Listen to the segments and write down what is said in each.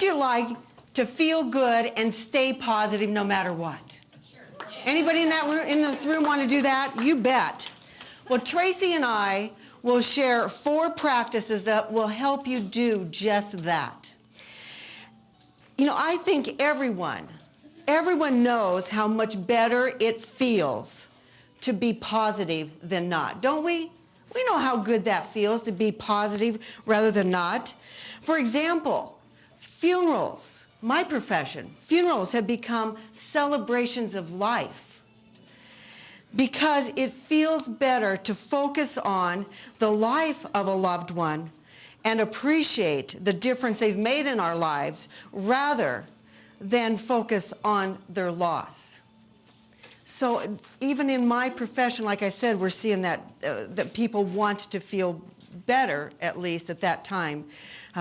would you like to feel good and stay positive no matter what? Anybody in this room want to do that? You bet. Well, Tracie and I will share 4 practices that will help you do just that. You know, I think everyone knows how much better it feels to be positive than not, don't we? We know how good that feels to be positive rather than not. For example, funerals. My profession, funerals have become celebrations of life because it feels better to focus on the life of a loved one and appreciate the difference they've made in our lives rather than focus on their loss. So even in my profession, like I said, we're seeing that, that people want to feel better, at least at that time,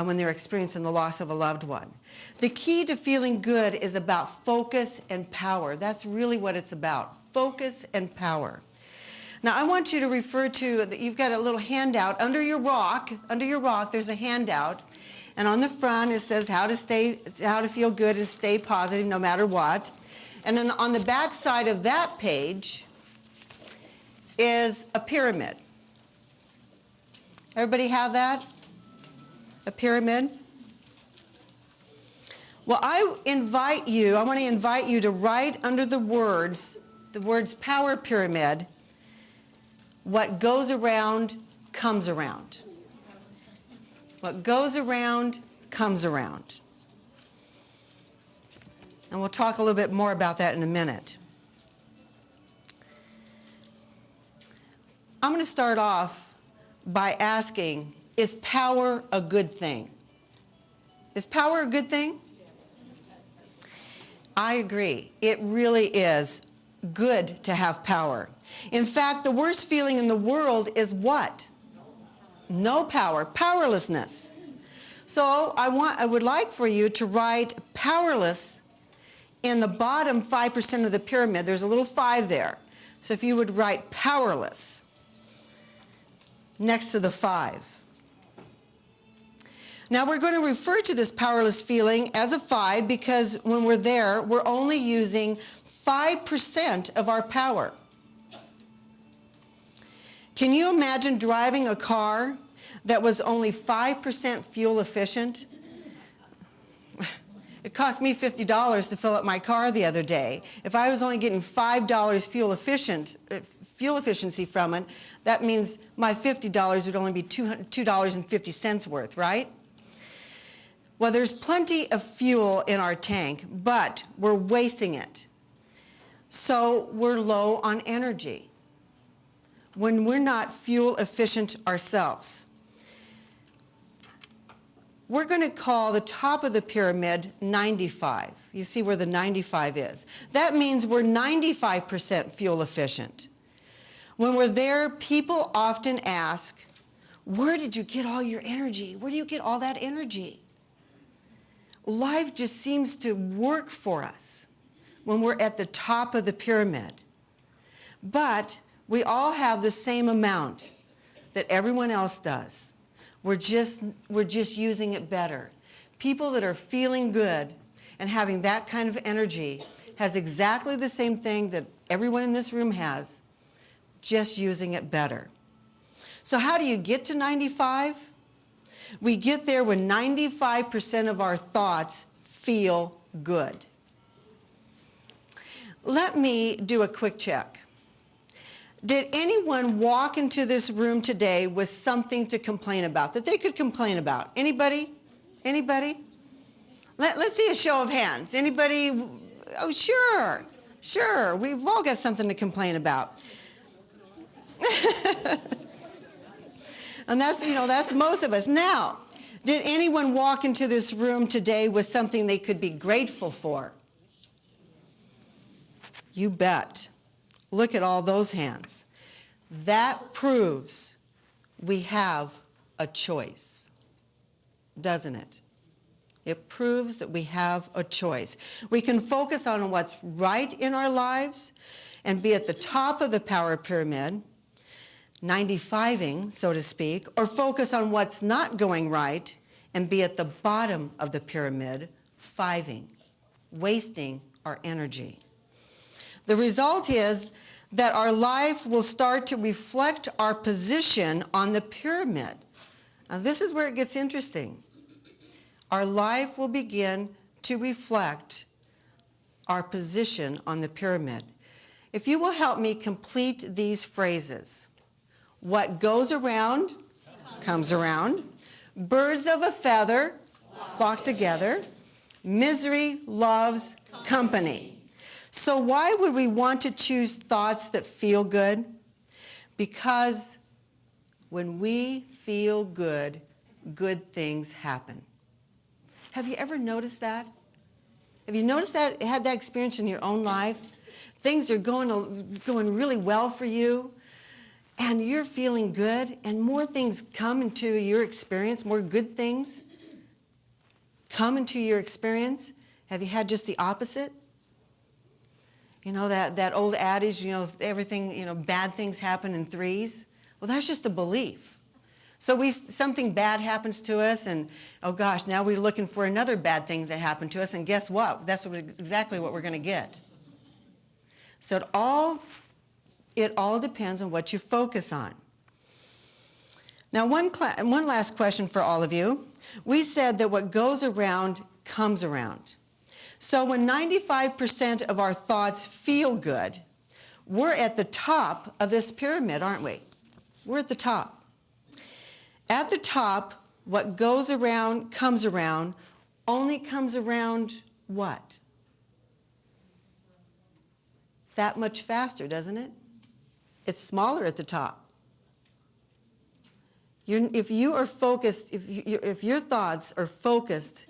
when they're experiencing the loss of a loved one. The key to feeling good is about focus and power. That's really what it's about, focus and power. Now I want you to refer to, you've got a little handout under your rock there's a handout, and on the front it says how to feel good and stay positive no matter what. And then on the back side of that page is a pyramid. Everybody have that? A pyramid? Well, I want to invite you to write under the words power pyramid, what goes around comes around. What goes around comes around. And we'll talk a little bit more about that in a minute. I'm going to start off by asking, is power a good thing? Is power a good thing? I agree. It really is good to have power. In fact, the worst feeling in the world is what? No power, powerlessness. So I would like for you to write powerless in the bottom 5% of the pyramid. There's a little 5 there. So if you would write powerless next to the 5. Now we're going to refer to this powerless feeling as a 5 because when we're there, we're only using 5% of our power. Can you imagine driving a car that was only 5% fuel efficient? It cost me $50 to fill up my car the other day. If I was only getting $5 fuel efficiency from it, that means my $50 would only be $2.50 worth, right? Well, there's plenty of fuel in our tank, but we're wasting it. So we're low on energy when we're not fuel efficient ourselves. We're going to call the top of the pyramid 95. You see where the 95 is. That means we're 95% fuel efficient. When we're there, people often ask, where did you get all your energy? Where do you get all that energy? Life just seems to work for us when we're at the top of the pyramid. But we all have the same amount that everyone else does. We're just using it better. People that are feeling good and having that kind of energy has exactly the same thing that everyone in this room has, just using it better. So how do you get to 95? We get there when 95% of our thoughts feel good. Let me do a quick check. Did anyone walk into this room today with something to complain about, that they could complain about? Anybody? Anybody? Let's see a show of hands. Anybody? Oh, sure. Sure. We've all got something to complain about. And that's most of us. Now, did anyone walk into this room today with something they could be grateful for? You bet. Look at all those hands. That proves we have a choice, doesn't it? It proves that we have a choice. We can focus on what's right in our lives and be at the top of the power pyramid, 95ing, so to speak, or focus on what's not going right and be at the bottom of the pyramid, fiving, wasting our energy. The result is that our life will start to reflect our position on the pyramid. Now, this is where it gets interesting. Our life will begin to reflect our position on the pyramid. If you will help me complete these phrases. What goes around comes around. Birds of a feather flock together. Misery loves company. So why would we want to choose thoughts that feel good? Because when we feel good, good things happen. Have you ever noticed that? Have you noticed that, had that experience in your own life? Things are going really well for you, and you're feeling good, and more things come into your experience, more good things come into your experience. Have you had just the opposite? You know, that old adage, you know, everything, you know, bad things happen in threes. Well, that's just a belief. So something bad happens to us, and oh gosh, now we're looking for another bad thing that happened to us, and guess what? That's exactly what we're going to get. So it all depends on what you focus on. Now, one last question for all of you. We said that what goes around comes around. So when 95% of our thoughts feel good, we're at the top of this pyramid, aren't we? We're at the top. At the top, what goes around comes around, only comes around what? That much faster, doesn't it? It's smaller at the top. If you are focused, if your thoughts are focused,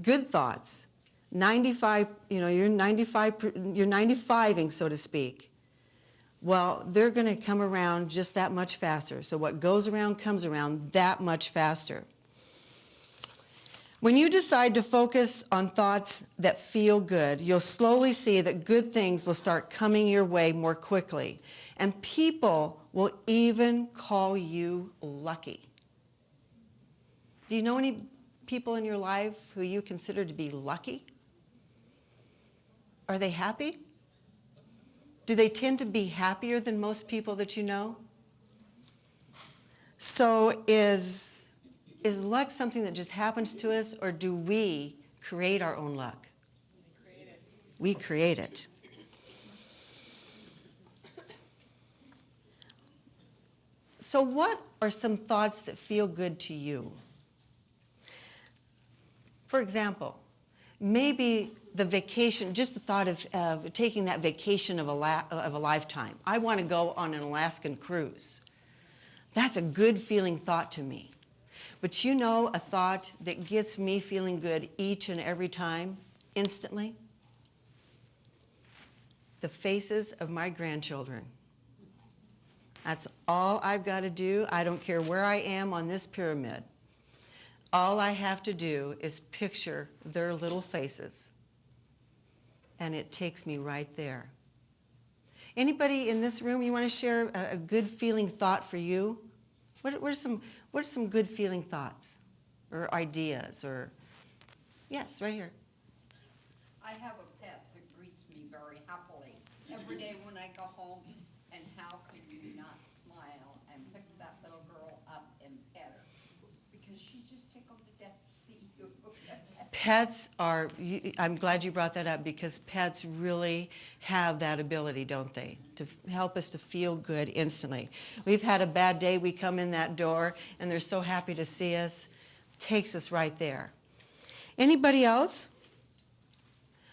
good thoughts, 95, you know, you're 95ing, so to speak. Well, they're going to come around just that much faster. So what goes around comes around that much faster. When you decide to focus on thoughts that feel good, you'll slowly see that good things will start coming your way more quickly. And people will even call you lucky. Do you know any people in your life who you consider to be lucky? Are they happy? Do they tend to be happier than most people that you know? So is luck something that just happens to us, or do we create our own luck? We create it. So what are some thoughts that feel good to you? For example, maybe the vacation, just the thought of taking that vacation of a lifetime. I want to go on an Alaskan cruise. That's a good feeling thought to me. But you know a thought that gets me feeling good each and every time, instantly? The faces of my grandchildren. That's all I've got to do. I don't care where I am on this pyramid. All I have to do is picture their little faces, and it takes me right there. Anybody in this room, you want to share a good feeling thought for you? What are some good feeling thoughts or ideas? Or yes, right here. I have a pet that greets me very happily every day when I go home, and how can you not smile and pick that little girl up and pet her? Because she's just tickled to death to see you. Pets are, I'm glad you brought that up, because pets really have that ability, don't they, to help us to feel good instantly. We've had a bad day, we come in that door, and they're so happy to see us. Takes us right there. Anybody else?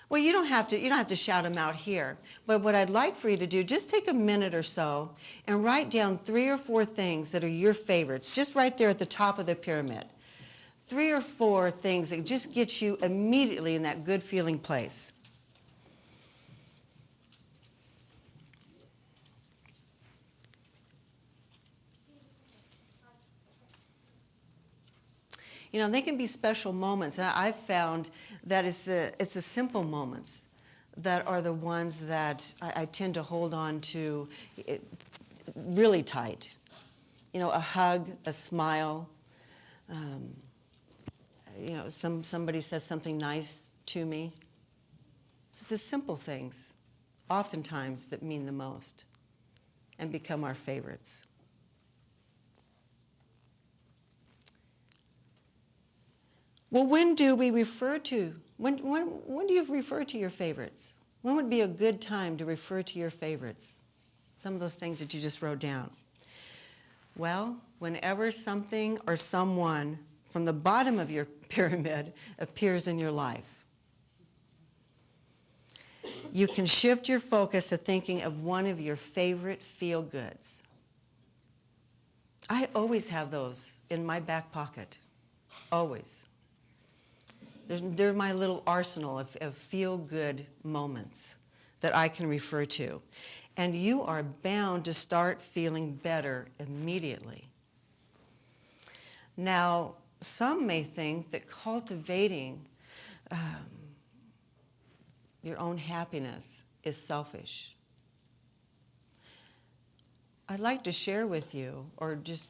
Well, you don't have to shout them out here, but what I'd like for you to do, just take a minute or so and write down 3 or 4 things that are your favorites, just right there at the top of the pyramid. 3 or 4 things that just get you immediately in that good feeling place. You know, they can be special moments. I've found that it's the simple moments that are the ones that I tend to hold on to really tight. You know, a hug, a smile, somebody says something nice to me. It's the simple things, oftentimes, that mean the most and become our favorites. Well, when do you refer to your favorites? When would be a good time to refer to your favorites? Some of those things that you just wrote down. Well, whenever something or someone from the bottom of your pyramid appears in your life. You can shift your focus to thinking of one of your favorite feel-goods. I always have those in my back pocket, always. They're my little arsenal of feel-good moments that I can refer to. And you are bound to start feeling better immediately. Now, some may think that cultivating your own happiness is selfish. I'd like to share with you, or just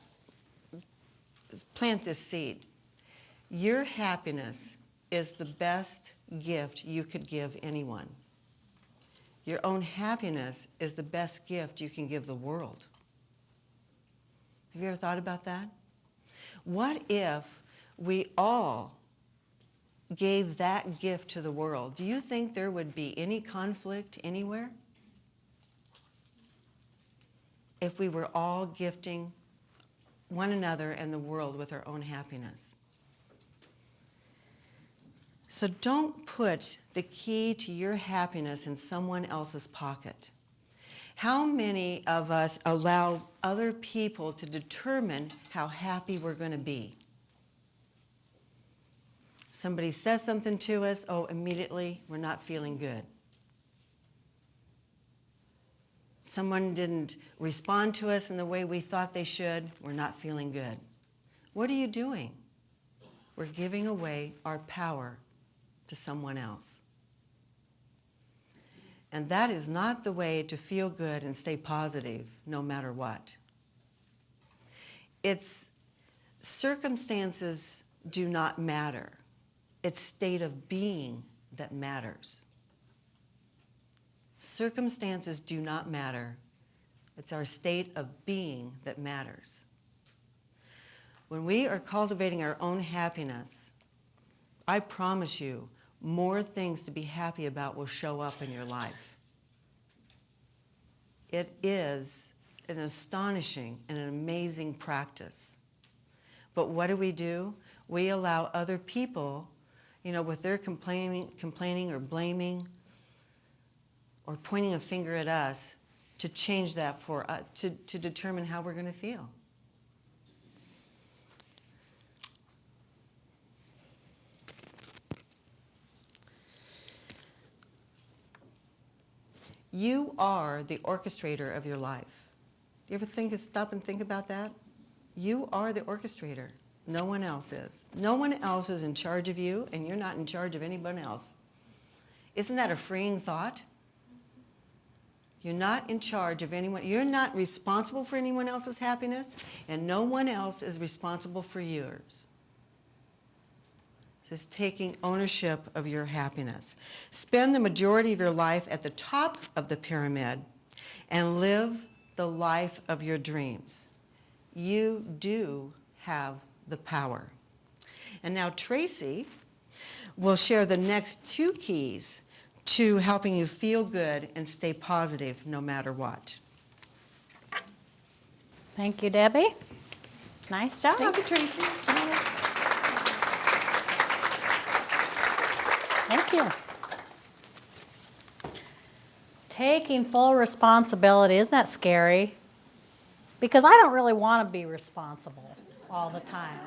plant this seed. Your happiness is the best gift you could give anyone. Your own happiness is the best gift you can give the world. Have you ever thought about that? What if we all gave that gift to the world? Do you think there would be any conflict anywhere? If we were all gifting one another and the world with our own happiness. So don't put the key to your happiness in someone else's pocket. How many of us allow other people to determine how happy we're going to be? Somebody says something to us, immediately we're not feeling good. Someone didn't respond to us in the way we thought they should, we're not feeling good. What are you doing? We're giving away our power to someone else. And that is not the way to feel good and stay positive no matter what. It's circumstances do not matter. It's state of being that matters. Circumstances do not matter. It's our state of being that matters. When we are cultivating our own happiness, I promise you, more things to be happy about will show up in your life. It is an astonishing and an amazing practice. But what do? We allow other people, with their complaining or blaming or pointing a finger at us, to change that for us, to determine how we're going to feel. You are the orchestrator of your life. You ever stop and think about that? You are the orchestrator. No one else is. No one else is in charge of you, and you're not in charge of anyone else. Isn't that a freeing thought? You're not in charge of anyone. You're not responsible for anyone else's happiness, and no one else is responsible for yours. This is taking ownership of your happiness. Spend the majority of your life at the top of the pyramid and live the life of your dreams. You do have the power. And now Tracie will share the next 2 keys to helping you feel good and stay positive no matter what. Thank you, Debbie. Nice job. Thank you, Tracie. Thank you. Taking full responsibility, isn't that scary? Because I don't really want to be responsible all the time.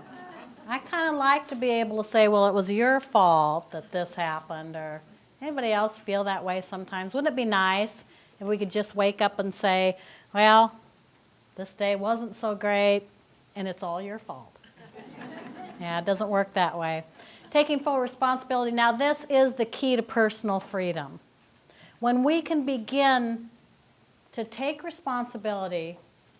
I kind of like to be able to say, well, it was your fault that this happened, or anybody else feel that way sometimes? Wouldn't it be nice if we could just wake up and say, well, this day wasn't so great, and it's all your fault? Yeah, it doesn't work that way. Taking full responsibility. Now, this is the key to personal freedom. When we can begin to take responsibility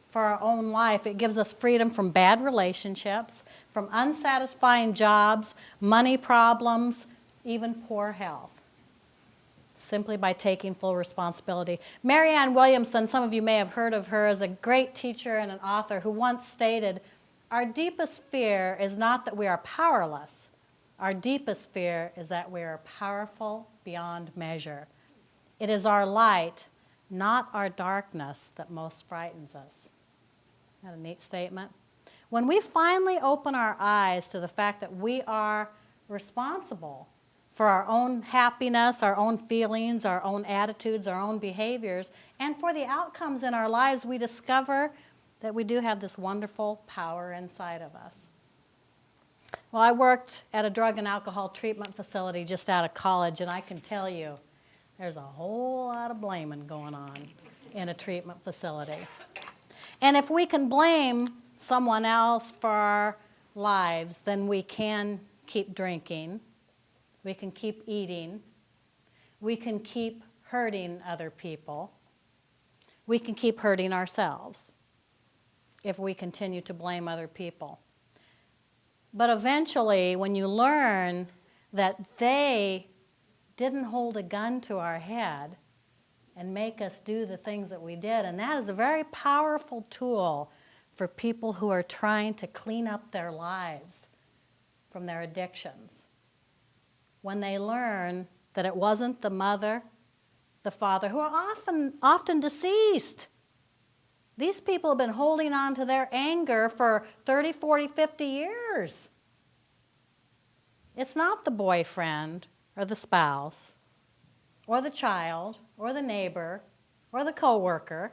for our own life, it gives us freedom from bad relationships, from unsatisfying jobs, money problems, even poor health, simply by taking full responsibility. Marianne Williamson, some of you may have heard of her, is a great teacher and an author who once stated, "Our deepest fear is not that we are powerless. Our deepest fear is that we are powerful beyond measure. It is our light, not our darkness, that most frightens us." Isn't that a neat statement? When we finally open our eyes to the fact that we are responsible for our own happiness, our own feelings, our own attitudes, our own behaviors, and for the outcomes in our lives, we discover that we do have this wonderful power inside of us. Well, I worked at a drug and alcohol treatment facility just out of college, and I can tell you there's a whole lot of blaming going on in a treatment facility. And if we can blame someone else for our lives, then we can keep drinking, we can keep eating, we can keep hurting other people, we can keep hurting ourselves if we continue to blame other people. But eventually, when you learn that they didn't hold a gun to our head and make us do the things that we did, and that is a very powerful tool for people who are trying to clean up their lives from their addictions. When they learn that it wasn't the mother, the father, who are often deceased. These people have been holding on to their anger for 30, 40, 50 years. It's not the boyfriend or the spouse or the child or the neighbor or the coworker.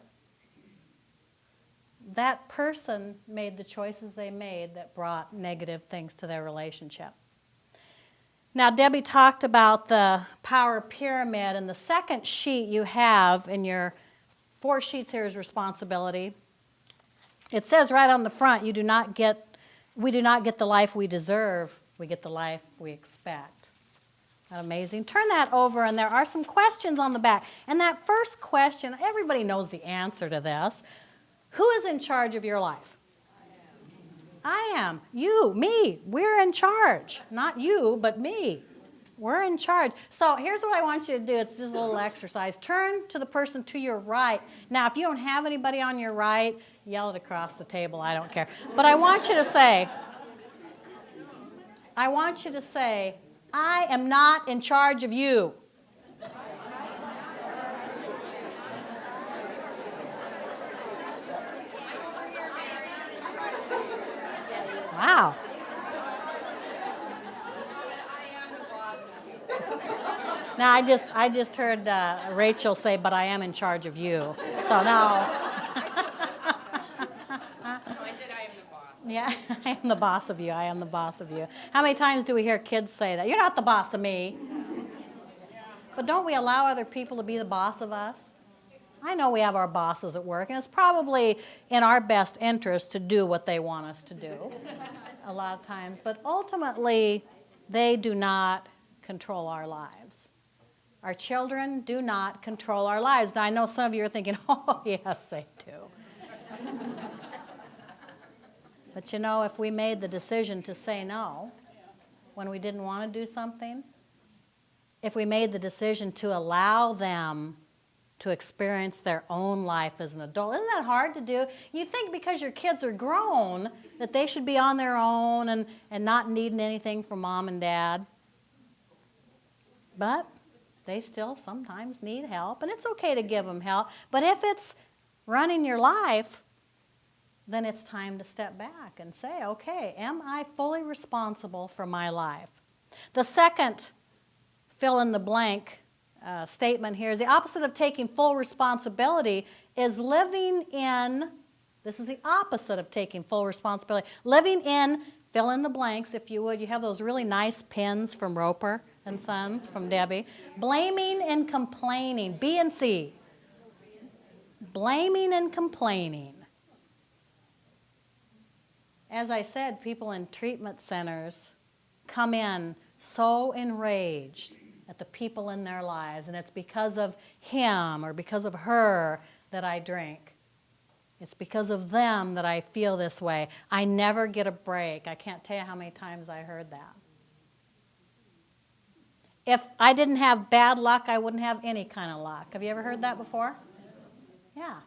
That person made the choices they made that brought negative things to their relationship. Now, Debbie talked about the power pyramid, and the second sheet you have in your 4 sheets here is responsibility. It says right on the front, we do not get the life we deserve, we get the life we expect. Isn't that amazing? Turn that over, and there are some questions on the back. And that first question, everybody knows the answer to this. Who is in charge of your life? I am. You, me, we're in charge. Not you, but me. We're in charge. So here's what I want you to do. It's just a little exercise. Turn to the person to your right. Now, if you don't have anybody on your right, yell it across the table. I don't care. But I want you to say, I am not in charge of you. Wow. Now, I just heard Rachel say, but I am in charge of you. So now. I said I am the boss. Yeah, I am the boss of you. I am the boss of you. How many times do we hear kids say that? You're not the boss of me. But don't we allow other people to be the boss of us? I know we have our bosses at work, and it's probably in our best interest to do what they want us to do a lot of times. But ultimately, they do not control our lives. Our children do not control our lives. Now, I know some of you are thinking, oh, yes, they do. But you know, if we made the decision to say no when we didn't want to do something, if we made the decision to allow them to experience their own life as an adult. Isn't that hard to do? You think because your kids are grown that they should be on their own and not needing anything from mom and dad. But they still sometimes need help, and it's okay to give them help. But if it's running your life, then it's time to step back and say, okay, am I fully responsible for my life? The second fill in the blank statement here is the opposite of taking full responsibility is living in, this is the opposite of taking full responsibility, living in, fill in the blanks if you would. You have those really nice pins from Roper and Sons, from Debbie. Blaming and complaining, B and C. Blaming and complaining. As I said, people in treatment centers come in so enraged at the people in their lives, and it's because of him or because of her that I drink. It's because of them that I feel this way. I never get a break. I can't tell you how many times I heard that. If I didn't have bad luck, I wouldn't have any kind of luck. Have you ever heard that before? Yeah.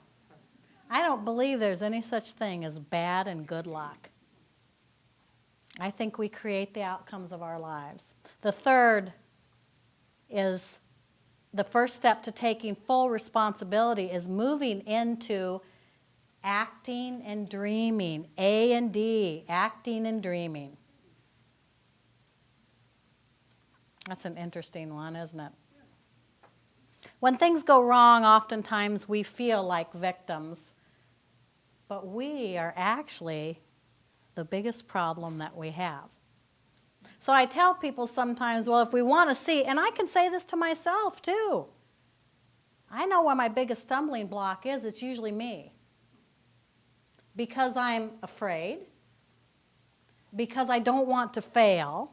I don't believe there's any such thing as bad and good luck. I think we create the outcomes of our lives. The third is the first step to taking full responsibility is moving into acting and dreaming. A and D, acting and dreaming. That's an interesting one, isn't it? When things go wrong, oftentimes we feel like victims, but we are actually the biggest problem that we have. So I tell people sometimes, well, if we want to see, and I can say this to myself too, I know where my biggest stumbling block is. It's usually me. Because I'm afraid, because I don't want to fail,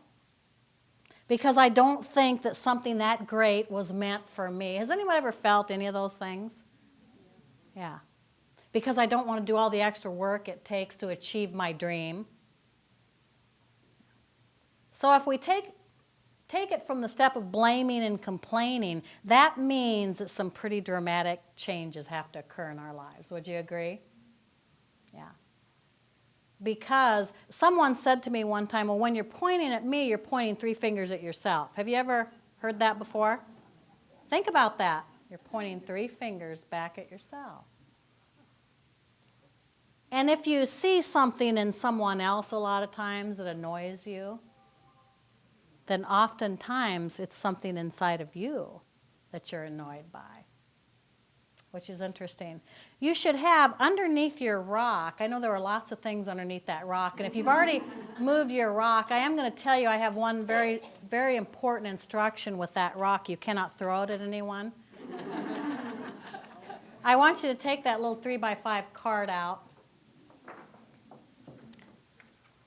because I don't think that something that great was meant for me. Has anyone ever felt any of those things? Yeah. Because I don't want to do all the extra work it takes to achieve my dream. So if we take it from the step of blaming and complaining, that means that some pretty dramatic changes have to occur in our lives. Would you agree? Yeah. Because someone said to me one time, well, when you're pointing at me, you're pointing 3 fingers at yourself. Have you ever heard that before? Think about that. You're pointing 3 fingers back at yourself. And if you see something in someone else a lot of times that annoys you, then oftentimes it's something inside of you that you're annoyed by, which is interesting. You should have underneath your rock, I know there are lots of things underneath that rock, and if you've already moved your rock, I am going to tell you I have one very, very important instruction with that rock. You cannot throw it at anyone. I want you to take that little 3x5 card out,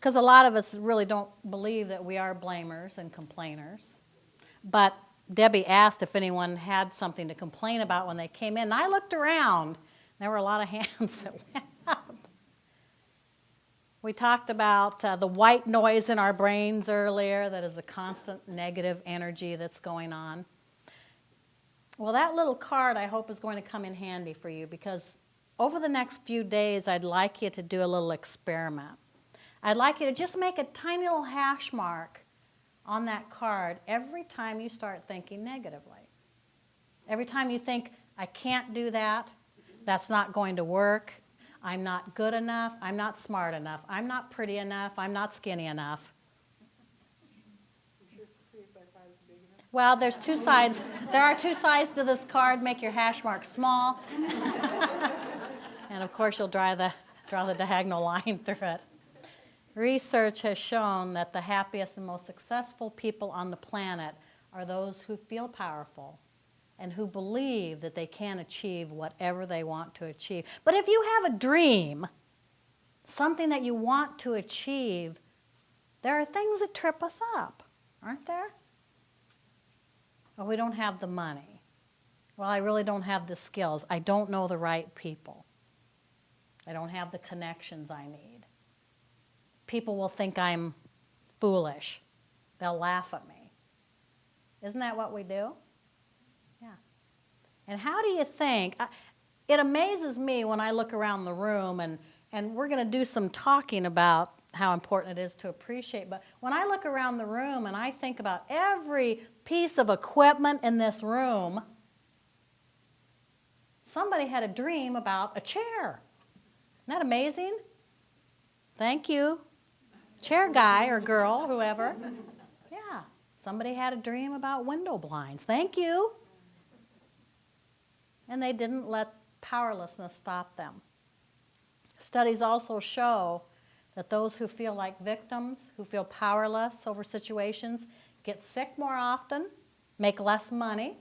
because a lot of us really don't believe that we are blamers and complainers. But Debbie asked if anyone had something to complain about when they came in. And I looked around. There were a lot of hands that went up. We talked about the white noise in our brains earlier, that is a constant negative energy that's going on. Well, that little card, I hope, is going to come in handy for you, because over the next few days, I'd like you to do a little experiment. I'd like you to just make a tiny little hash mark on that card every time you start thinking negatively. Every time you think, I can't do that, that's not going to work, I'm not good enough, I'm not smart enough, I'm not pretty enough, I'm not skinny enough. Well, there's 2 sides. There are 2 sides to this card. Make your hash mark small. And of course, you'll draw the diagonal line through it. Research has shown that the happiest and most successful people on the planet are those who feel powerful and who believe that they can achieve whatever they want to achieve. But if you have a dream, something that you want to achieve, there are things that trip us up, aren't there? Well, we don't have the money. Well, I really don't have the skills. I don't know the right people. I don't have the connections I need. People will think I'm foolish. They'll laugh at me. Isn't that what we do? Yeah. And how do you think? It amazes me when I look around the room, and we're going to do some talking about how important it is to appreciate, but when I look around the room and I think about every piece of equipment in this room, somebody had a dream about a chair. Isn't that amazing? Thank you. Chair guy or girl, whoever. Yeah, somebody had a dream about window blinds. Thank you. And they didn't let powerlessness stop them. Studies also show that those who feel like victims, who feel powerless over situations, get sick more often, make less money,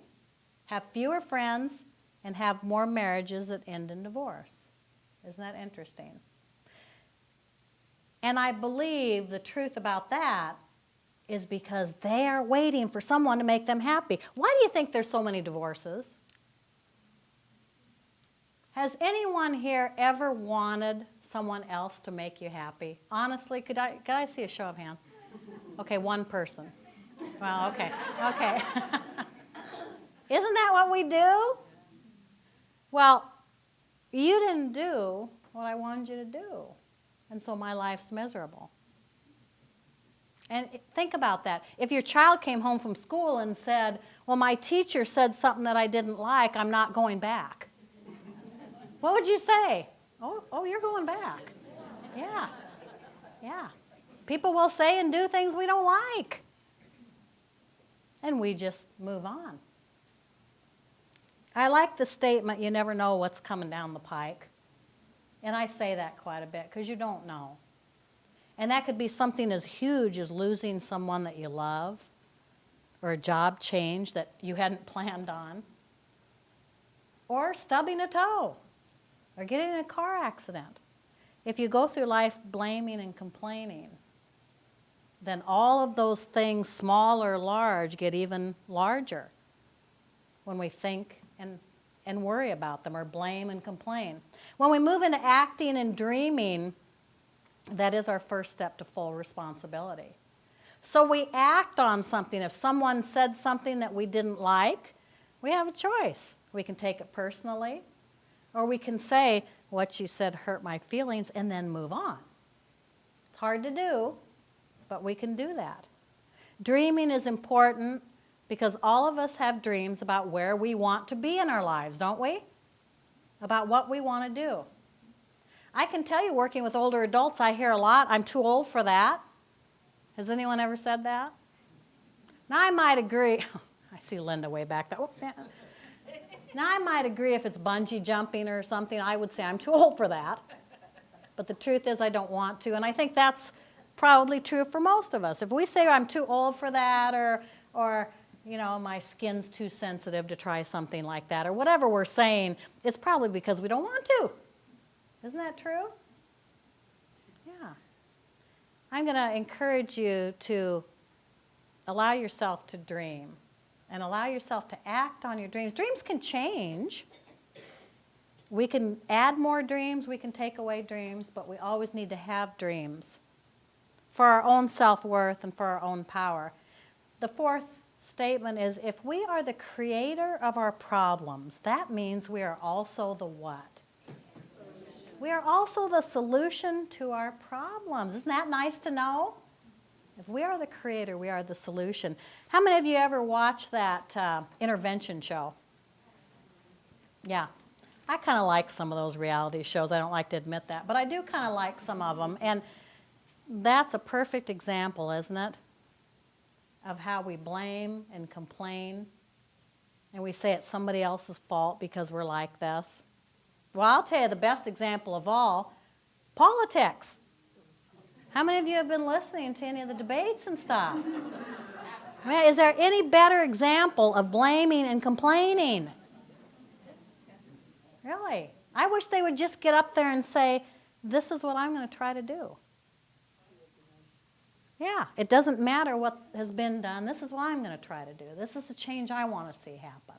have fewer friends, and have more marriages that end in divorce. Isn't that interesting? And I believe the truth about that is because they are waiting for someone to make them happy. Why do you think there's so many divorces? Has anyone here ever wanted someone else to make you happy? Honestly, could I see a show of hands? Okay, one person. Well, okay. Isn't that what we do? Well, you didn't do what I wanted you to do, and so my life's miserable. And think about that. If your child came home from school and said, well, my teacher said something that I didn't like, I'm not going back. What would you say? Oh, you're going back. Yeah. People will say and do things we don't like. And we just move on. I like the statement, you never know what's coming down the pike. And I say that quite a bit because you don't know. And that could be something as huge as losing someone that you love, or a job change that you hadn't planned on, or stubbing a toe, or getting in a car accident. If you go through life blaming and complaining, then all of those things, small or large, get even larger when we think and worry about them, or blame and complain. When we move into acting and dreaming, that is our first step to full responsibility. So we act on something. If someone said something that we didn't like, we have a choice. We can take it personally, or we can say, what you said hurt my feelings, and then move on. It's hard to do, but we can do that. Dreaming is important because all of us have dreams about where we want to be in our lives, don't we? About what we want to do. I can tell you, working with older adults, I hear a lot, I'm too old for that. Has anyone ever said that? Now, I might agree. I see Linda way back there. Oh, yeah. Now, I might agree if it's bungee jumping or something, I would say I'm too old for that. But the truth is I don't want to, and I think that's probably true for most of us. If we say I'm too old for that, or you know, my skin's too sensitive to try something like that, or whatever we're saying, it's probably because we don't want to. Isn't that true? Yeah. I'm going to encourage you to allow yourself to dream and allow yourself to act on your dreams. Dreams can change. We can add more dreams, we can take away dreams, but we always need to have dreams for our own self-worth and for our own power. The fourth statement is, if we are the creator of our problems, that means we are also the what? We are also the solution to our problems. Isn't that nice to know? If we are the creator, we are the solution. How many of you ever watched that intervention show? Yeah. I kind of like some of those reality shows. I don't like to admit that, but I do kind of like some of them. And that's a perfect example, isn't it, of how we blame and complain, and we say it's somebody else's fault because we're like this. Well, I'll tell you the best example of all, politics. How many of you have been listening to any of the debates and stuff? Man, is there any better example of blaming and complaining? Really? I wish they would just get up there and say, this is what I'm going to try to do. Yeah, it doesn't matter what has been done. This is what I'm going to try to do. This is the change I want to see happen.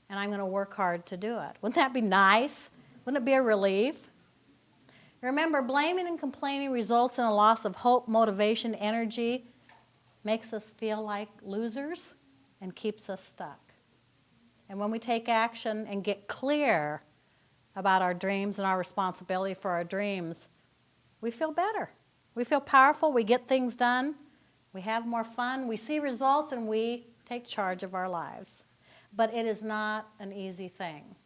And I'm going to work hard to do it. Wouldn't that be nice? Wouldn't it be a relief? Remember, blaming and complaining results in a loss of hope, motivation, energy, makes us feel like losers, and keeps us stuck. And when we take action and get clear about our dreams and our responsibility for our dreams, we feel better. We feel powerful, we get things done, we have more fun, we see results, and we take charge of our lives. But it is not an easy thing.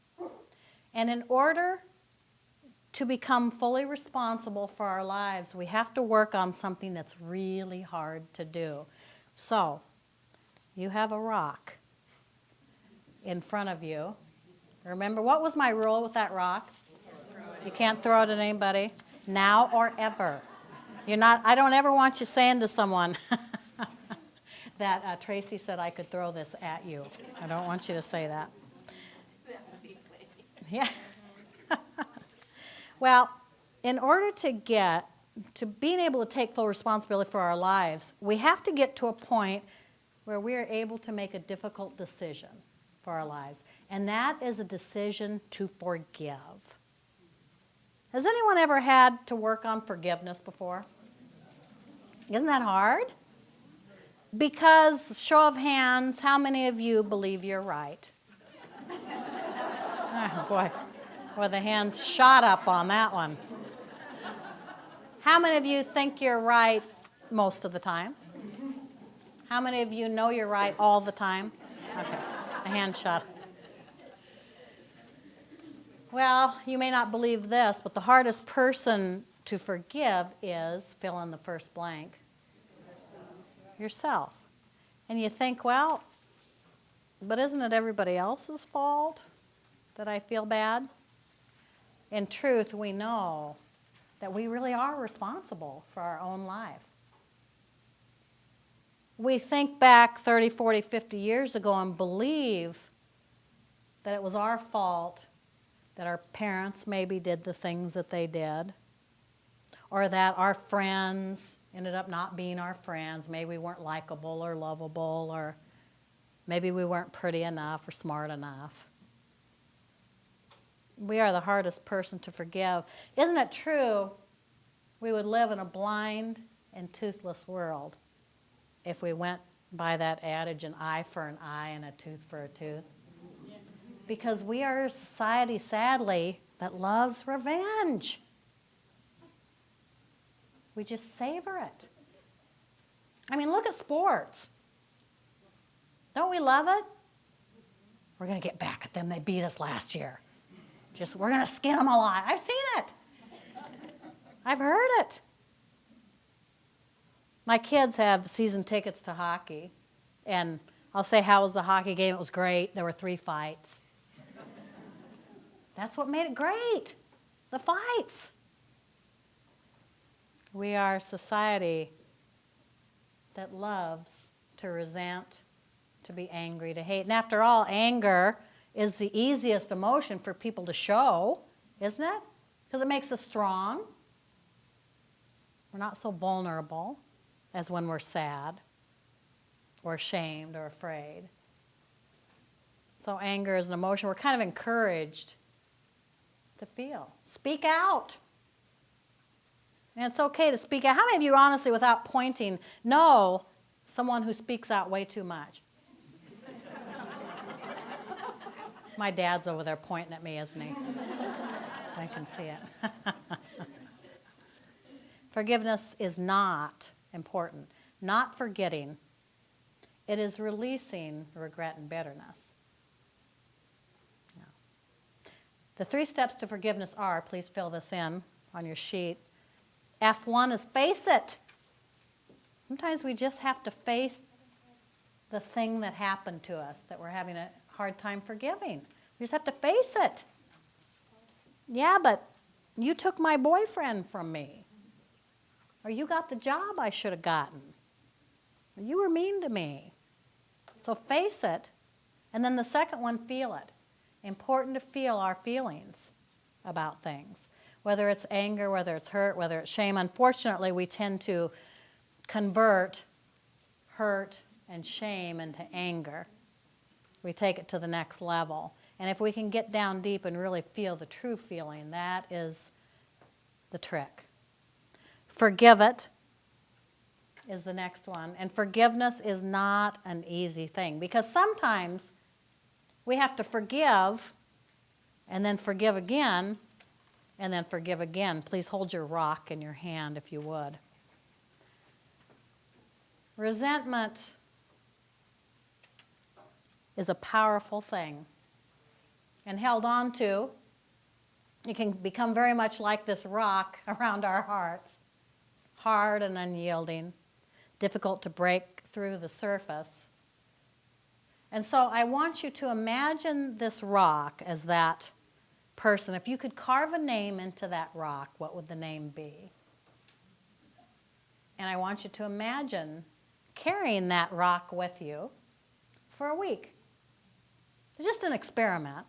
And in order to become fully responsible for our lives, we have to work on something that's really hard to do. So, you have a rock in front of you. Remember, what was my rule with that rock? You can't throw it at anybody, now or ever. I don't ever want you saying to someone that Tracie said I could throw this at you. I don't want you to say that. Yeah. Well, in order to get to being able to take full responsibility for our lives, we have to get to a point where we are able to make a difficult decision. for our lives. And that is a decision to forgive. Has anyone ever had to work on forgiveness before? Isn't that hard? Because, show of hands, how many of you believe you're right? Oh, boy, the hands shot up on that one. How many of you think you're right most of the time? How many of you know you're right all the time? Okay, a hand shot. Well, you may not believe this, but the hardest person to forgive is, fill in the first blank, yourself. And you think, well, but isn't it everybody else's fault that I feel bad? In truth, we know that we really are responsible for our own life. We think back 30, 40, 50 years ago and believe that it was our fault that our parents maybe did the things that they did, or that our friends ended up not being our friends. Maybe we weren't likable or lovable, or maybe we weren't pretty enough or smart enough. We are the hardest person to forgive. Isn't it true we would live in a blind and toothless world if we went by that adage, an eye for an eye and a tooth for a tooth? Because we are a society, sadly, that loves revenge. We just savor it. I mean, look at sports. Don't we love it? We're going to get back at them. They beat us last year. We're going to skin them alive. I've seen it. I've heard it. My kids have season tickets to hockey, and I'll say, how was the hockey game? It was great. There were 3 fights. That's what made it great, the fights. We are a society that loves to resent, to be angry, to hate. And after all, anger is the easiest emotion for people to show, isn't it? Because it makes us strong. We're not so vulnerable as when we're sad or ashamed or afraid. So anger is an emotion we're kind of encouraged to feel. Speak out. And it's okay to speak out. How many of you, honestly, without pointing, know someone who speaks out way too much? My dad's over there pointing at me, isn't he? I can see it. Forgiveness is not important. Not forgetting. It is releasing regret and bitterness. No. The 3 steps to forgiveness are, please fill this in on your sheet. F1 is face it. Sometimes we just have to face the thing that happened to us that we're having a hard time forgiving. We just have to face it. Yeah, but you took my boyfriend from me. Or you got the job I should have gotten. Or you were mean to me. So face it. And then the second one, feel it. Important to feel our feelings about things. Whether it's anger, whether it's hurt, whether it's shame. Unfortunately, we tend to convert hurt and shame into anger. We take it to the next level. And if we can get down deep and really feel the true feeling, that is the trick. Forgive it is the next one. And forgiveness is not an easy thing, because sometimes we have to forgive and then forgive again and then forgive again. Please hold your rock in your hand if you would. Resentment is a powerful thing. And held on to, it can become very much like this rock around our hearts. Hard and unyielding, difficult to break through the surface. And so I want you to imagine this rock as that person. If you could carve a name into that rock, what would the name be? And I want you to imagine carrying that rock with you for a week. It's just an experiment.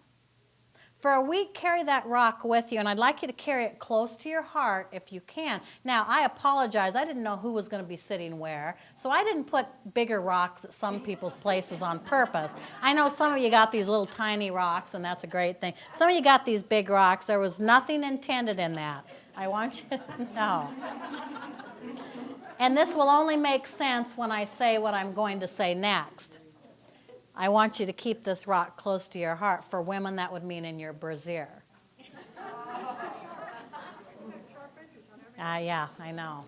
For a week, carry that rock with you, and I'd like you to carry it close to your heart if you can. Now, I apologize. I didn't know who was going to be sitting where, so I didn't put bigger rocks at some people's places on purpose. I know some of you got these little tiny rocks, and that's a great thing. Some of you got these big rocks. There was nothing intended in that. I want you to know. And this will only make sense when I say what I'm going to say next. I want you to keep this rock close to your heart. For women, that would mean in your brassiere. Yeah, I know.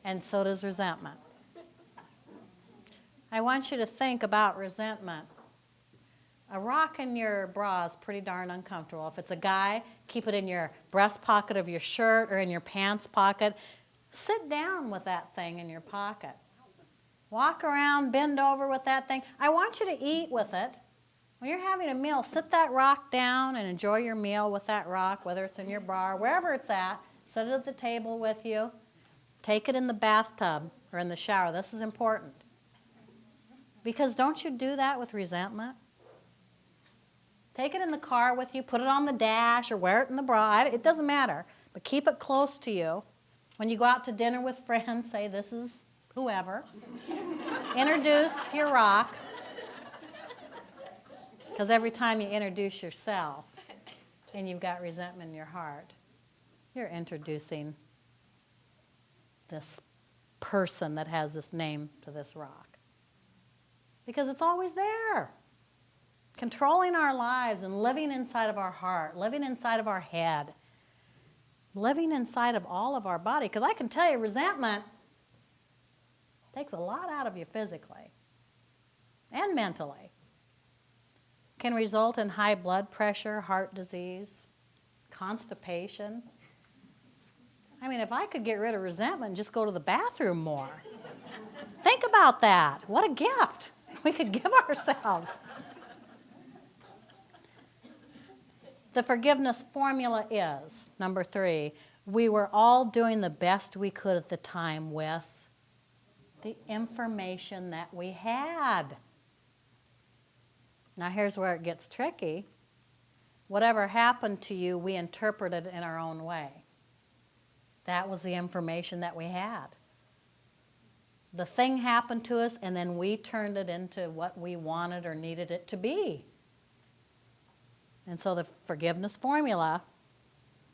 And so does resentment. I want you to think about resentment. A rock in your bra is pretty darn uncomfortable. If it's a guy, keep it in your breast pocket of your shirt or in your pants pocket. Sit down with that thing in your pocket. Walk around, bend over with that thing. I want you to eat with it. When you're having a meal, sit that rock down and enjoy your meal with that rock, whether it's in your bra or wherever it's at. Sit it at the table with you. Take it in the bathtub or in the shower. This is important. Because don't you do that with resentment? Take it in the car with you, put it on the dash or wear it in the bra. It doesn't matter, but keep it close to you. When you go out to dinner with friends, say, this is whoever. Introduce your rock. Because every time you introduce yourself and you've got resentment in your heart, you're introducing this person that has this name to this rock. Because it's always there. Controlling our lives and living inside of our heart, living inside of our head, living inside of all of our body. Because I can tell you, resentment takes a lot out of you physically and mentally. Can result in high blood pressure, heart disease, constipation. I mean, if I could get rid of resentment and just go to the bathroom more. Think about that. What a gift we could give ourselves. The forgiveness formula is, number 3, we were all doing the best we could at the time with the information that we had. Now here's where it gets tricky. Whatever happened to you, we interpreted in our own way. That was the information that we had. The thing happened to us, and then we turned it into what we wanted or needed it to be. And so the forgiveness formula,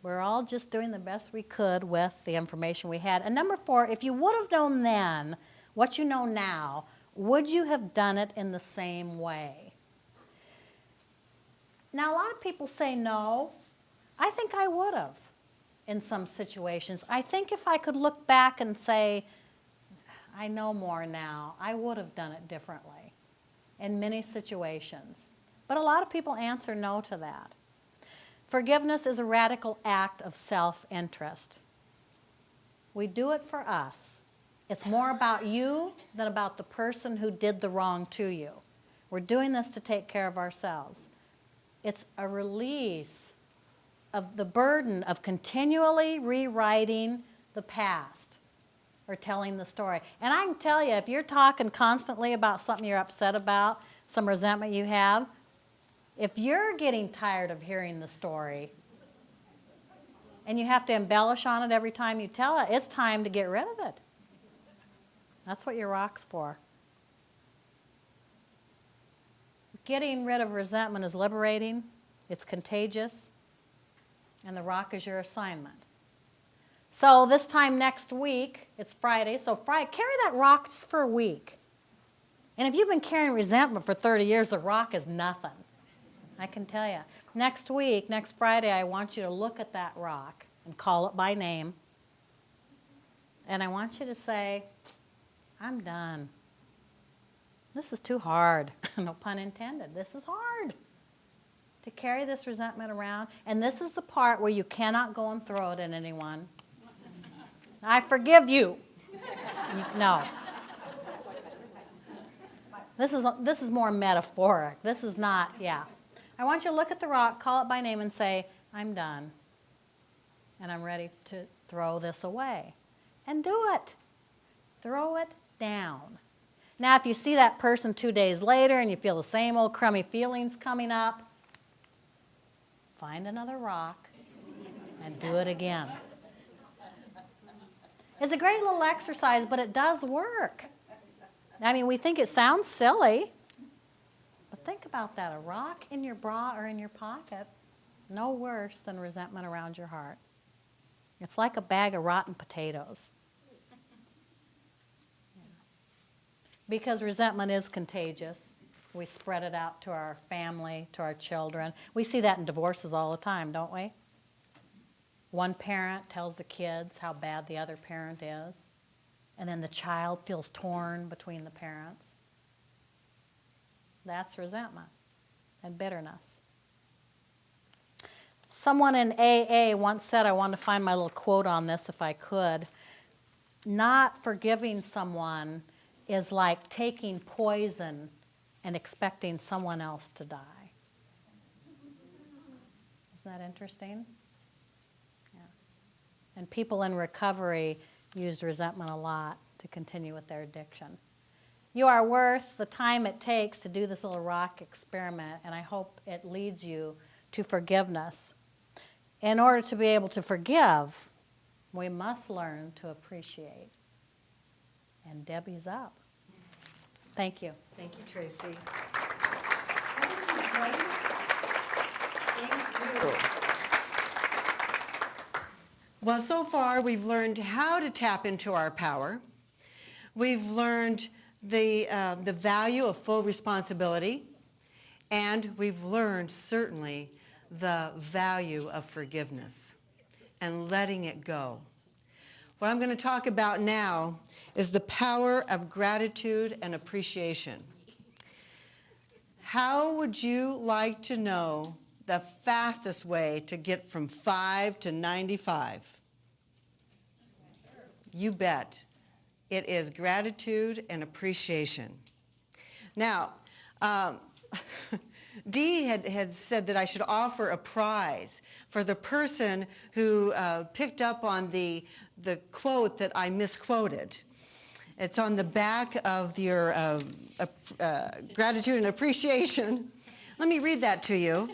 we're all just doing the best we could with the information we had. And number 4, if you would have known then what you know now, would you have done it in the same way? Now, a lot of people say no. I think I would have in some situations. I think if I could look back and say, I know more now, I would have done it differently in many situations. But a lot of people answer no to that. Forgiveness is a radical act of self-interest. We do it for us. It's more about you than about the person who did the wrong to you. We're doing this to take care of ourselves. It's a release of the burden of continually rewriting the past or telling the story. And I can tell you, if you're talking constantly about something you're upset about, some resentment you have, if you're getting tired of hearing the story and you have to embellish on it every time you tell it, it's time to get rid of it. That's what your rock's for. Getting rid of resentment is liberating, it's contagious, and the rock is your assignment. So this time next week, it's Friday, so carry that rock just for a week. And if you've been carrying resentment for 30 years, the rock is nothing. I can tell you. Next week, next Friday, I want you to look at that rock and call it by name. And I want you to say, I'm done. This is too hard. No pun intended. This is hard to carry this resentment around. And this is the part where you cannot go and throw it at anyone. I forgive you. No. This is more metaphoric. This is not, yeah. I want you to look at the rock, call it by name, and say, I'm done. And I'm ready to throw this away. And do it. Throw it down. Now, if you see that person 2 days later and you feel the same old crummy feelings coming up, find another rock and do it again. It's a great little exercise, but it does work. I mean, we think it sounds silly, but think about that. A rock in your bra or in your pocket, no worse than resentment around your heart. It's like a bag of rotten potatoes. Because resentment is contagious. We spread it out to our family, to our children. We see that in divorces all the time, don't we? One parent tells the kids how bad the other parent is, and then the child feels torn between the parents. That's resentment and bitterness. Someone in AA once said, I want to find my little quote on this if I could, not forgiving someone is like taking poison and expecting someone else to die. Isn't that interesting? Yeah. And people in recovery use resentment a lot to continue with their addiction. You are worth the time it takes to do this little rock experiment, and I hope it leads you to forgiveness. In order to be able to forgive, we must learn to appreciate. And Debbie's up. Thank you. Thank you, Tracie. Well, so far we've learned how to tap into our power. We've learned the value of full responsibility, and we've learned certainly the value of forgiveness and letting it go. What I'm going to talk about now is the power of gratitude and appreciation. How would you like to know the fastest way to get from 5 to 95? You bet. It is gratitude and appreciation. Now, Dee had said that I should offer a prize for the person who picked up on the quote that I misquoted. It's on the back of your gratitude and appreciation. Let me read that to you.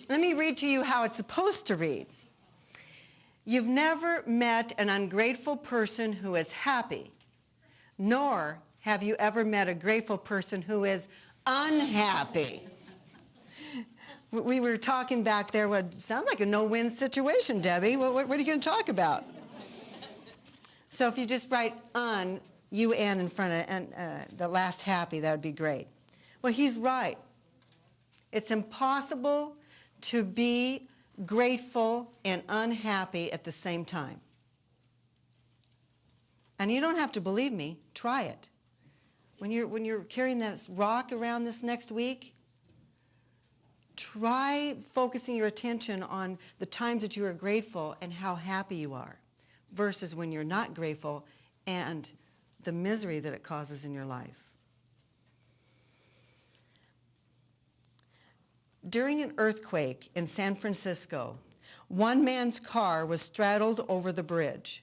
Let me read to you how it's supposed to read. You've never met an ungrateful person who is happy, nor have you ever met a grateful person who is unhappy. We were talking back there, what sounds like a no-win situation, Debbie. What are you going to talk about? So if you just write UN in front of the last happy, that would be great. Well, he's right. It's impossible to be grateful and unhappy at the same time. And you don't have to believe me. Try it. When you're carrying that rock around this next week, try focusing your attention on the times that you are grateful and how happy you are, versus when you're not grateful and the misery that it causes in your life. During an earthquake in San Francisco, one man's car was straddled over the bridge,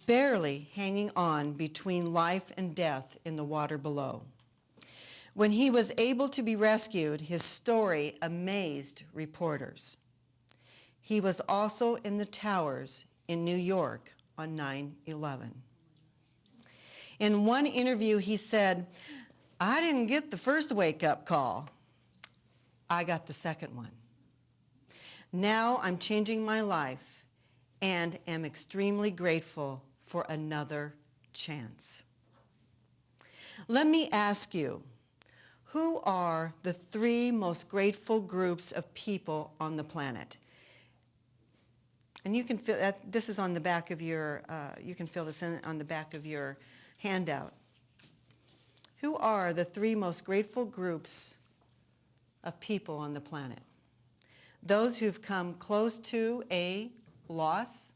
barely hanging on between life and death in the water below. When he was able to be rescued, his story amazed reporters. He was also in the towers in New York on 9/11. In one interview, he said, "I didn't get the first wake-up call. I got the second one. Now I'm changing my life and am extremely grateful for another chance." Let me ask you, who are the 3 most grateful groups of people on the planet? And you can fill that. This is on the back of your. You can fill this in on the back of your handout. Who are the 3 most grateful groups of people on the planet? Those who've come close to a loss,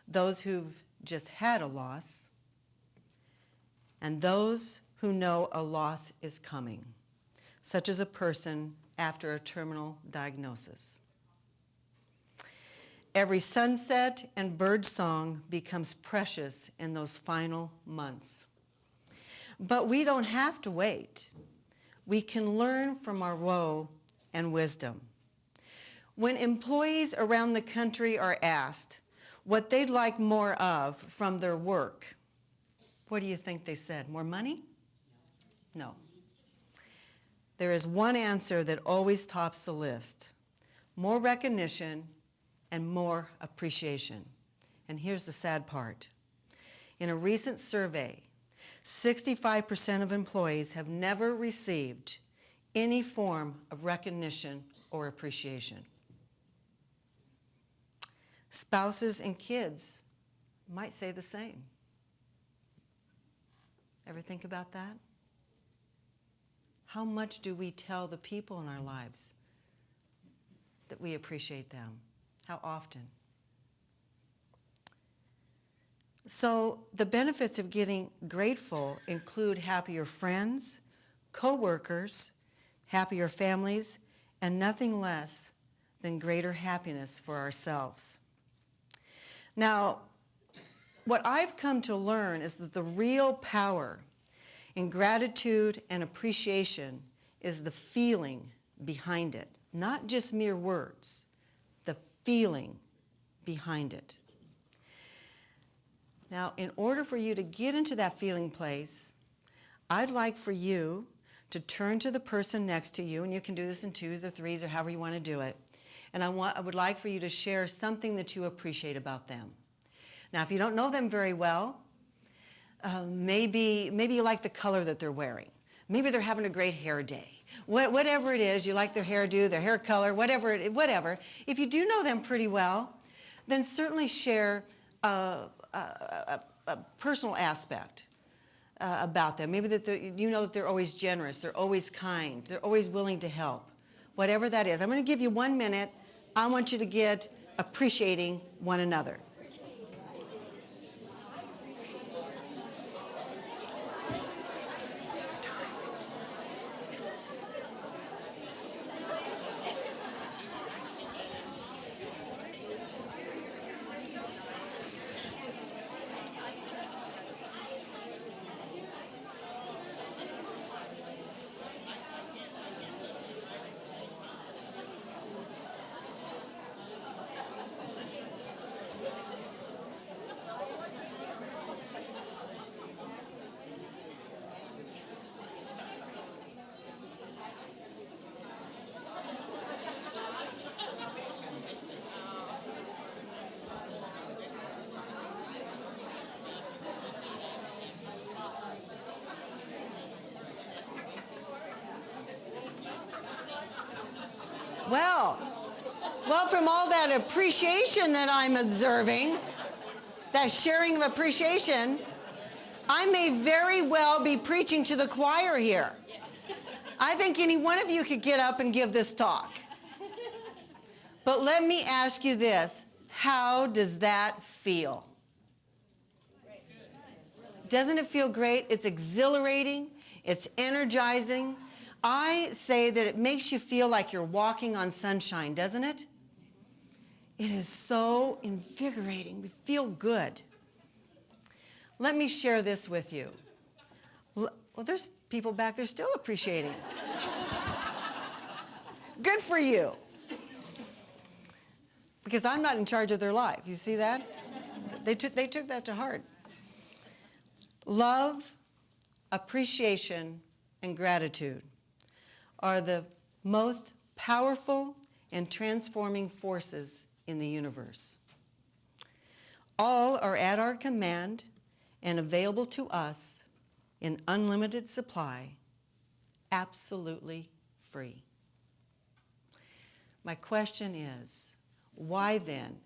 those who've just had a loss, and those who know a loss is coming, such as a person after a terminal diagnosis. Every sunset and bird song becomes precious in those final months. But we don't have to wait. We can learn from our woe and wisdom. When employees around the country are asked what they'd like more of from their work, what do you think they said? More money? No. There is one answer that always tops the list: more recognition and more appreciation. And here's the sad part. In a recent survey, 65% of employees have never received any form of recognition or appreciation. Spouses and kids might say the same. Ever think about that? How much do we tell the people in our lives that we appreciate them? How often? So the benefits of getting grateful include happier friends, co-workers, happier families, and nothing less than greater happiness for ourselves. Now, what I've come to learn is that the real power in gratitude and appreciation is the feeling behind it, not just mere words, the feeling behind it. Now, in order for you to get into that feeling place, I'd like for you to turn to the person next to you, and you can do this in twos or threes or however you want to do it. And I would like for you to share something that you appreciate about them. Now, if you don't know them very well, maybe you like the color that they're wearing. Maybe they're having a great hair day. Whatever it is, you like their hairdo, their hair color, whatever. If you do know them pretty well, then certainly share a personal aspect about them. Maybe that you know that they're always generous, they're always kind, they're always willing to help. Whatever that is. I'm going to give you 1 minute. I want you to get appreciating one another. Well, from all that appreciation that I'm observing, that sharing of appreciation, I may very well be preaching to the choir here. I think any one of you could get up and give this talk. But let me ask you this, how does that feel? Doesn't it feel great? It's exhilarating, it's energizing. I say that it makes you feel like you're walking on sunshine, doesn't it? It is so invigorating. We feel good. Let me share this with you. Well, there's people back there still appreciating. Good for you. Because I'm not in charge of their life. You see that? They took that to heart. Love, appreciation, and gratitude are the most powerful and transforming forces in the universe. All are at our command and available to us in unlimited supply, absolutely free. My question is, why then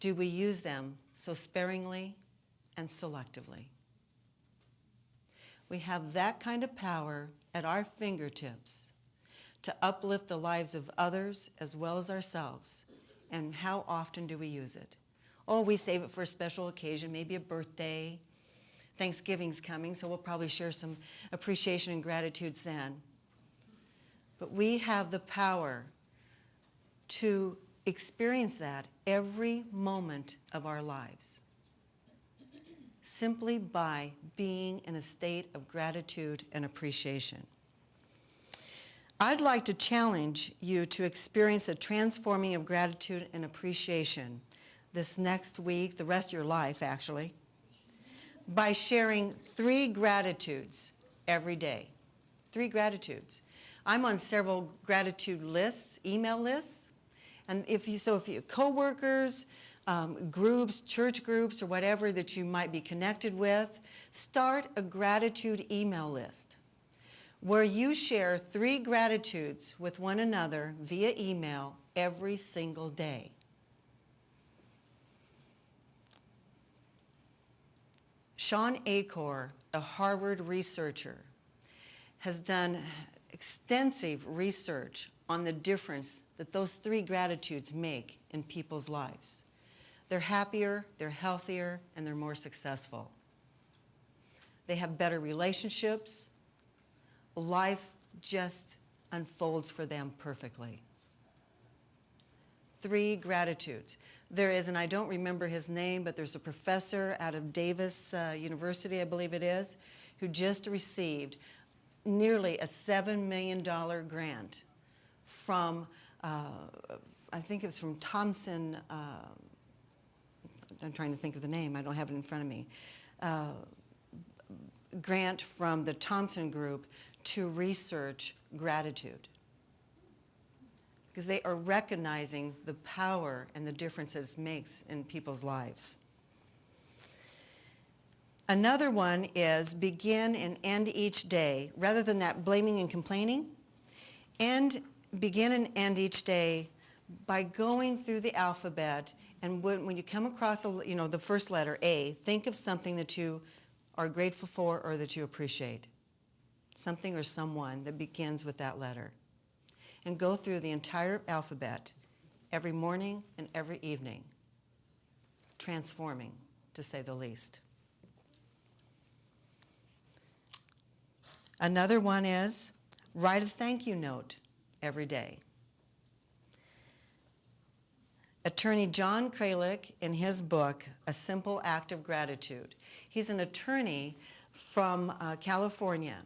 do we use them so sparingly and selectively? We have that kind of power at our fingertips to uplift the lives of others as well as ourselves. And how often do we use it? Oh, we save it for a special occasion, maybe a birthday. Thanksgiving's coming, so we'll probably share some appreciation and gratitude then. But we have the power to experience that every moment of our lives, simply by being in a state of gratitude and appreciation. I'd like to challenge you to experience a transforming of gratitude and appreciation this next week, the rest of your life actually, by sharing 3 gratitudes every day. 3 gratitudes. I'm on several gratitude lists, email lists, and if you coworkers, groups, church groups, or whatever that you might be connected with, start a gratitude email list where you share 3 gratitudes with one another via email every single day. Sean Acor, a Harvard researcher, has done extensive research on the difference that those 3 gratitudes make in people's lives. They're happier, they're healthier, and they're more successful. They have better relationships. Life just unfolds for them perfectly. 3 gratitudes. There is, and I don't remember his name, but there's a professor out of Davis University, I believe it is, who just received nearly a $7 million grant from, I think it was from Thompson, I'm trying to think of the name, I don't have it in front of me, grant from the Thompson Group to research gratitude. Because they are recognizing the power and the differences it makes in people's lives. Another one is begin and end each day, rather than that blaming and complaining, and begin and end each day by going through the alphabet, and when you come across the first letter, A, think of something that you are grateful for or that you appreciate. Something or someone that begins with that letter. And go through the entire alphabet every morning and every evening, transforming, to say the least. Another one is write a thank you note every day. Attorney John Kralik, in his book, A Simple Act of Gratitude, he's an attorney from California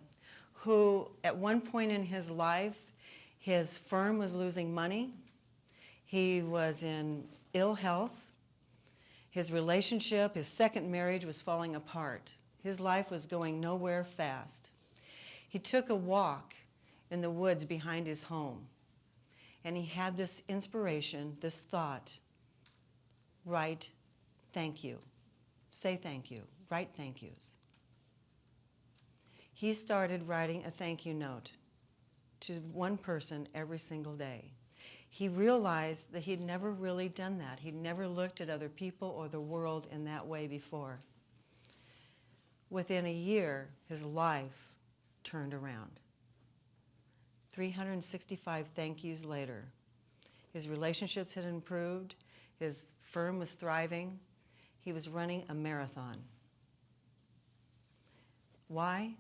who, at one point in his life, his firm was losing money. He was in ill health. His relationship, his second marriage, was falling apart. His life was going nowhere fast. He took a walk in the woods behind his home, and he had this inspiration, this thought: write thank you. Say thank you. Write thank yous. He started writing a thank you note to one person every single day. He realized that he'd never really done that. He'd never looked at other people or the world in that way before. Within a year, his life turned around. 365 thank yous later, his relationships had improved, his firm was thriving, he was running a marathon. Why?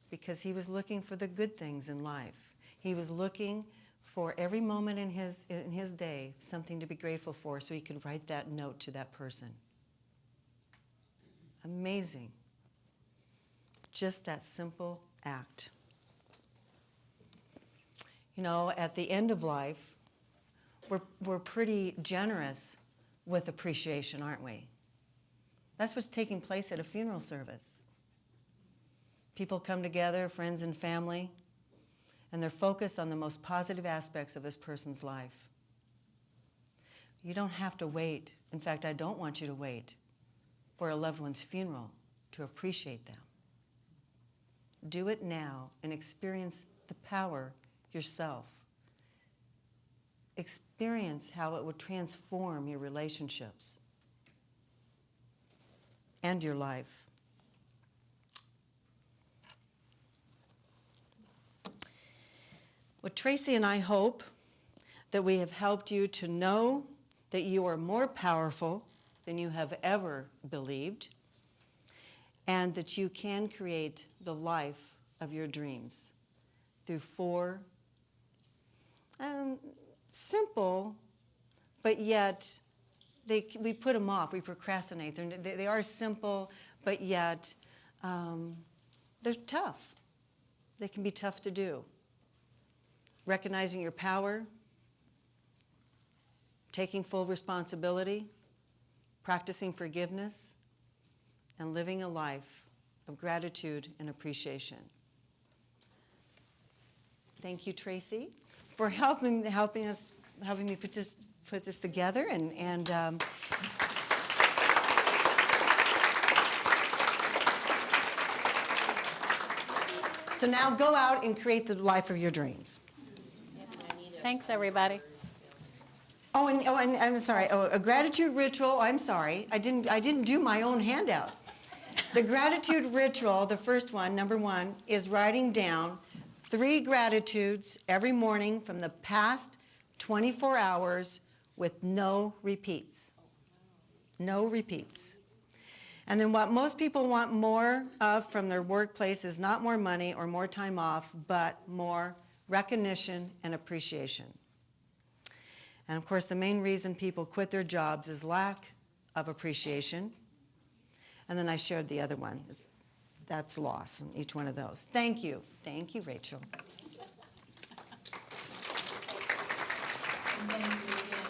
Because he was looking for the good things in life. He was looking for every moment in his day something to be grateful for, so he could write that note to that person. Amazing. Just that simple act. You know, at the end of life, we're pretty generous with appreciation, aren't we? That's what's taking place at a funeral service. People come together, friends and family, and they're focused on the most positive aspects of this person's life. You don't have to wait. In fact, I don't want you to wait for a loved one's funeral to appreciate them. Do it now and experience the power yourself. Experience how it would transform your relationships and your life. Well, Tracie and I hope that we have helped you to know that you are more powerful than you have ever believed, and that you can create the life of your dreams through 4 simple, but yet we put them off, we procrastinate. They are simple, but yet they're tough. They can be tough to do. recognizing your power, taking full responsibility, practicing forgiveness, and living a life of gratitude and appreciation. Thank you, Tracie, for helping me put this together, and so now go out and create the life of your dreams. Thanks, everybody. And I'm sorry. Oh, a gratitude ritual. I'm sorry. I didn't do my own handout. The gratitude ritual, the first one, number 1, is writing down 3 gratitudes every morning from the past 24 hours with no repeats. No repeats. And then what most people want more of from their workplace is not more money or more time off, but more recognition and appreciation. And of course, the main reason people quit their jobs is lack of appreciation. And then I shared the other one. That's loss in each one of those. Thank you. Thank you, Rachel. And thank you again